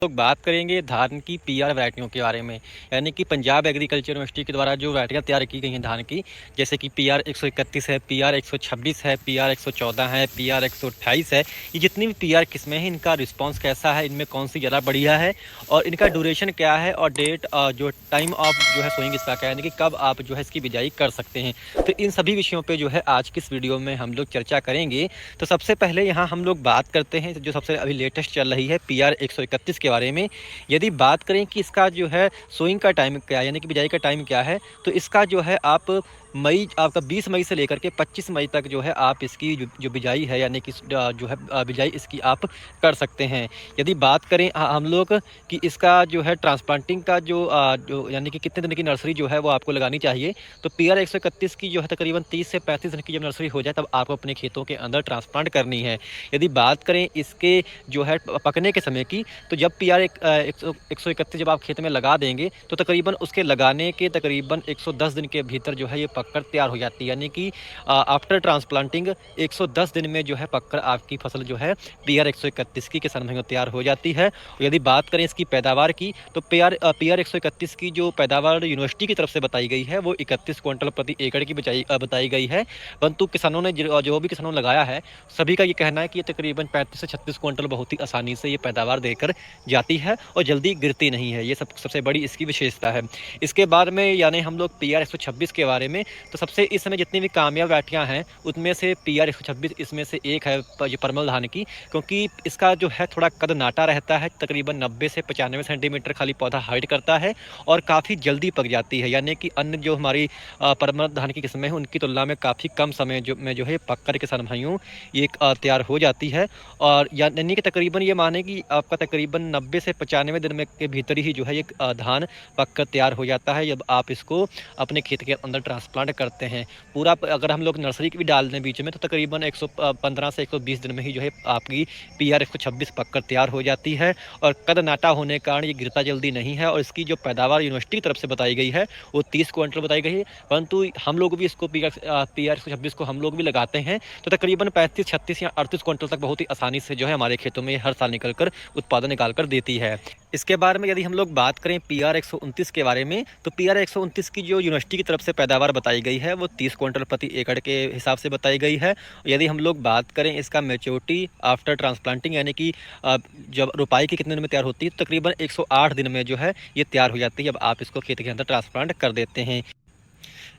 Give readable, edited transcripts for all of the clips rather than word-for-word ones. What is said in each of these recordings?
लोग बात करेंगे धान की पीआर वैरायटियों के बारे में। यानी कि पंजाब एग्रीकल्चर यूनिवर्सिटी के द्वारा जो वैरायटियाँ तैयार की गई हैं धान की, जैसे कि पीआर 131 है, पीआर 126 है, पीआर 114 है, पीआर 128 है। ये जितनी भी पीआर किस्में हैं, इनका रिस्पांस कैसा है, इनमें कौन सी ज़्यादा बढ़िया है और इनका ड्यूरेशन क्या है और डेट जो टाइम ऑफ जो है सोइंग इसका क्या है, यानी कि कब आप जो है इसकी बिजाई कर सकते हैं। तो इन सभी विषयों पर जो है आज की इस वीडियो में हम लोग चर्चा करेंगे। तो सबसे पहले यहाँ हम लोग बात करते हैं जो सबसे अभी लेटेस्ट चल रही है पीआर 131 के बारे में। यदि बात करें कि इसका जो है सोइंग का टाइम क्या है, यानी कि बिजाई का टाइम क्या है, तो इसका जो है आप मई आपका 20 मई से लेकर के 25 मई तक जो है आप इसकी जो बिजाई है, यानी कि जो है बिजाई इसकी आप कर सकते हैं। यदि बात करें हम लोग कि इसका जो है ट्रांसप्लांटिंग का जो यानी कि कितने दिन की नर्सरी जो है वो आपको लगानी चाहिए, तो पीआर 131 की जो है तकरीबन 30 से 35 दिन की जब नर्सरी हो जाए तब आपको अपने खेतों के अंदर ट्रांसप्लांट करनी है। यदि बात करें इसके जो है पकने के समय की, तो जब पीआर 131 जब आप खेत में लगा देंगे तो तकरीबन उसके लगाने के तकरीबन 110 दिन के भीतर जो है ये पककर तैयार हो जाती है। यानी कि आफ्टर ट्रांसप्लांटिंग 110 दिन में जो है पककर आपकी फसल जो है पीआर 131 की किसान भाइयों तैयार हो जाती है। यदि बात करें इसकी पैदावार की, तो पीआर 131 की जो पैदावार यूनिवर्सिटी की तरफ से बताई गई है वो 31 क्विंटल प्रति एकड़ की बताई गई है। परंतु किसानों ने जो भी किसानों ने लगाया है, सभी का ये कहना है कि ये तकरीबन 35 से 36 क्विंटल बहुत ही आसानी से ये पैदावार देकर जाती है और जल्दी गिरती नहीं है। ये सबसे बड़ी इसकी विशेषता है। इसके बाद में यानी हम लोग पीआर 126 के बारे में, तो सबसे इस समय जितनी भी कामयाब वैरायटियाँ हैं उनमें से पीआर 126 इसमें से एक है ये परमल धान की, क्योंकि इसका जो है थोड़ा कद नाटा रहता है, तकरीबन 90 से 95 सेंटीमीटर खाली पौधा हाइट करता है और काफ़ी जल्दी पक जाती है। यानी कि अन्य जो हमारी परमल धान की किस्में हैं उनकी तुलना में काफ़ी कम समय जो है पक कर किसान भाइयों ये तैयार हो जाती है। और यानी कि तकरीबन ये माने कि आपका तकरीबन 90 से 95 दिन में के भीतर ही जो है ये धान पककर तैयार हो जाता है जब आप इसको अपने खेत के अंदर ट्रांसप्लांट करते हैं। पूरा अगर हम लोग नर्सरी की भी डाल दें बीच में, तो तकरीबन 115 से 120 दिन में ही जो है आपकी पीआर 126 पककर तैयार हो जाती है। और कद नाटा होने के कारण ये गिरता जल्दी नहीं है और इसकी जो पैदावार यूनिवर्सिटी की तरफ से बताई गई है वो 30 क्विंटल बताई गई है। परंतु हम लोग भी इसको पीआर 126 को हम लोग भी लगाते हैं तो तकरीबन 35, 36 या 38 क्विंटल तक बहुत ही आसानी से जो है हमारे खेतों में हर साल निकलकर उत्पादन निकाल कर देती है। इसके बारे में यदि हम लोग बात करें पीआर 129 के बारे में, तो पीआर 129 की जो यूनिवर्सिटी की तरफ से पैदावार बताई गई है वो 30 क्विंटल प्रति एकड़ के हिसाब से बताई गई है। यदि हम लोग बात करें इसका मैच्योरिटी आफ्टर ट्रांसप्लांटिंग, यानी कि जब रोपाई के कितने दिन में तैयार होती है, तो तकरीबन 108 दिन में जो है ये तैयार हो जाती है जब आप इसको खेत के अंदर ट्रांसप्लांट कर देते हैं।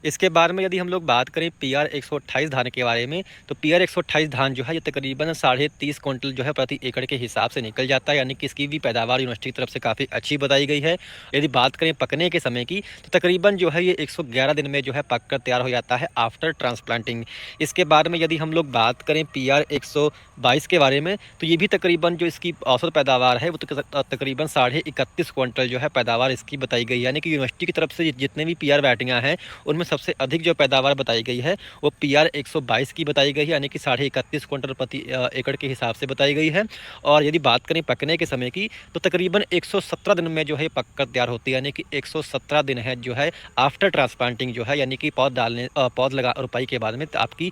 इसके बाद में यदि हम लोग बात करें पीआर 128 धान के बारे में, तो पीआर 128 धान जो है ये तकरीबन 30.5 क्विंटल जो है प्रति एकड़ के हिसाब से निकल जाता है। यानी कि इसकी भी पैदावार यूनिवर्सिटी की तरफ से काफ़ी अच्छी बताई गई है। यदि बात करें पकने के समय की, तो तकरीबन जो है ये 111 दिन में जो है पक कर तैयार हो जाता है आफ्टर ट्रांसप्लांटिंग। इसके बाद में यदि हम लोग बात करें पीआर 122 के बारे में, तो ये भी तकरीबन जो इसकी औसत पैदावार है वो तकरीबन 31.5 क्विंटल जो है पैदावार इसकी बताई गई है। यानी कि यूनिवर्सिटी की तरफ से जितने भी पीआर वैरायटियाँ हैं उनमें सबसे अधिक जो पैदावार बताई गई है वो पीआर 122 की बताई गई है, यानी कि 31.5 क्विंटल प्रति एकड़ के हिसाब से बताई गई है। और यदि बात करें पकने के समय की, तो तकरीबन 117 दिन में जो है पककर तैयार होती है। यानी कि 117 दिन है जो है आफ्टर ट्रांसप्लांटिंग जो है, यानी कि पौध लगा रोपाई के बाद में आपकी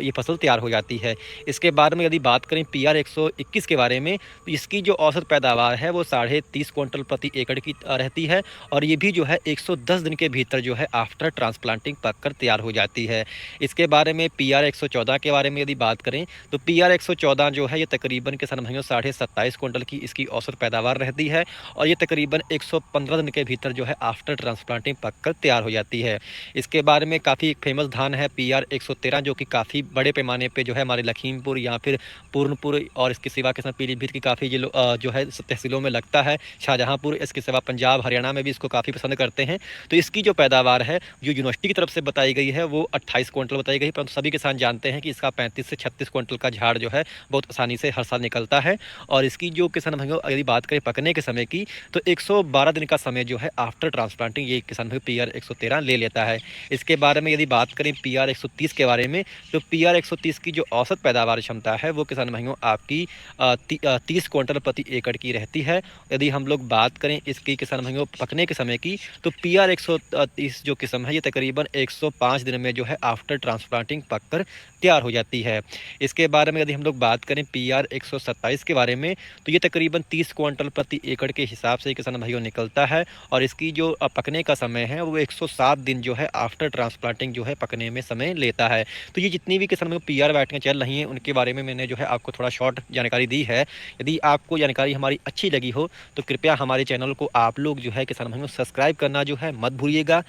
ये फसल तैयार हो जाती है। इसके बाद में यदि बात करें पीआर 121 के बारे में, तो इसकी जो औसत पैदावार है वो 30.5 क्विंटल प्रति एकड़ की रहती है और ये भी जो है 110 दिन के भीतर जो है आफ्टर ट्रांसप्लांटिंग पककर तैयार हो जाती है। इसके बारे में पीआर 114 के बारे में यदि बात करें, तो पीआर 114 जो है ये तकरीबन किसान भाइयों 27.5 क्विंटल की इसकी औसत पैदावार रहती है और ये तकरीबन 115 दिन के भीतर जो है आफ्टर ट्रांसप्लांटिंग पककर तैयार हो जाती है। इसके बारे में काफ़ी फेमस धान है पीआर 113, जो कि काफ़ी बड़े पैमाने पे जो है हमारे लखीमपुर या फिर पूर्णपुर और इसके सिवा के साथ पीलीभीत की काफ़ी जो है तहसीलों में लगता है। शाहजहाँपुर, इसके सिवा पंजाब हरियाणा में भी इसको काफ़ी पसंद करते हैं। तो इसकी जो पैदावार है जो यूनिवर्सिटी की तरफ से बताई गई है वो 28 क्विंटल बताई गई, परंतु सभी किसान जानते हैं कि इसका 35 से 36 क्विंटल का झाड़ जो है बहुत आसानी से हर साल निकलता है। और इसकी जो किसान भाइयों यदि बात करें पकने के समय की, तो 112 दिन का समय जो है आफ्टर ट्रांसप्लांटिंग ये किसान भाई पीआर 113 ले लेता है। इसके बारे में यदि बात करें पीआर 130 के बारे में, तो पीआर 130 की जो औसत पैदावार क्षमता है वो किसान भाइयों आपकी 30 क्विंटल प्रति एकड़ की रहती है। यदि हम लोग बात करें इसकी किसान भाइयों पकने के समय की, तो पीआर 130 जो किस्म है ये तकरीबन तकरीबन 105 दिन में जो है आफ्टर ट्रांसप्लांटिंग पककर तैयार हो जाती है। इसके बारे में यदि हम लोग बात करें PR 127 के बारे में, तो ये तकरीबन 30 क्विंटल प्रति एकड़ के हिसाब से किसान भाइयों निकलता है और इसकी जो पकने का समय है वो 107 दिन जो है आफ्टर ट्रांसप्लांटिंग जो है पकने में समय लेता है। तो ये जितनी भी किसान भाइयों PR वैरायटियाँ चल रही हैं उनके बारे में मैंने जो है आपको थोड़ा शॉर्ट जानकारी दी है। यदि आपको जानकारी हमारी अच्छी लगी हो तो कृपया हमारे चैनल को आप लोग जो है किसान भाइयों सब्सक्राइब करना जो है मत भूलिएगा।